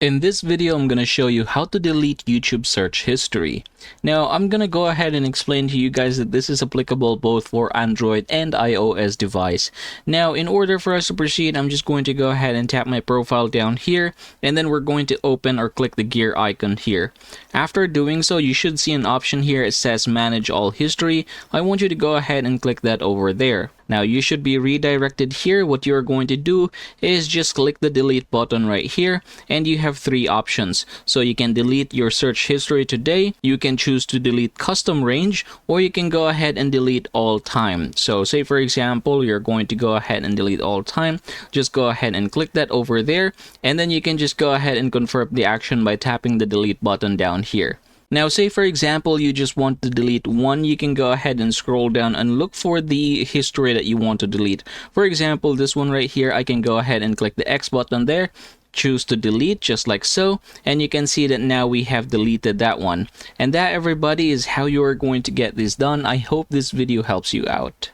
In this video, I'm going to show you how to delete YouTube search history. Now, I'm going to go ahead and explain to you guys that this is applicable both for Android and iOS device. Now, in order for us to proceed, I'm just going to go ahead and tap my profile down here, and then we're going to open or click the gear icon here. After doing so, you should see an option here. It says Manage All History. I want you to go ahead and click that over there. Now, you should be redirected here. What you're going to do is just click the delete button right here, and you have three options. So you can delete your search history today, you can choose to delete custom range, or you can go ahead and delete all time. So say for example, you're going to go ahead and delete all time. Just go ahead and click that over there, and then you can just go ahead and confirm the action by tapping the delete button down here. Now, say for example, you just want to delete one, you can go ahead and scroll down and look for the history that you want to delete. For example, this one right here, I can go ahead and click the X button there, choose to delete just like so, and you can see that now we have deleted that one. And that, everybody, is how you are going to get this done. I hope this video helps you out.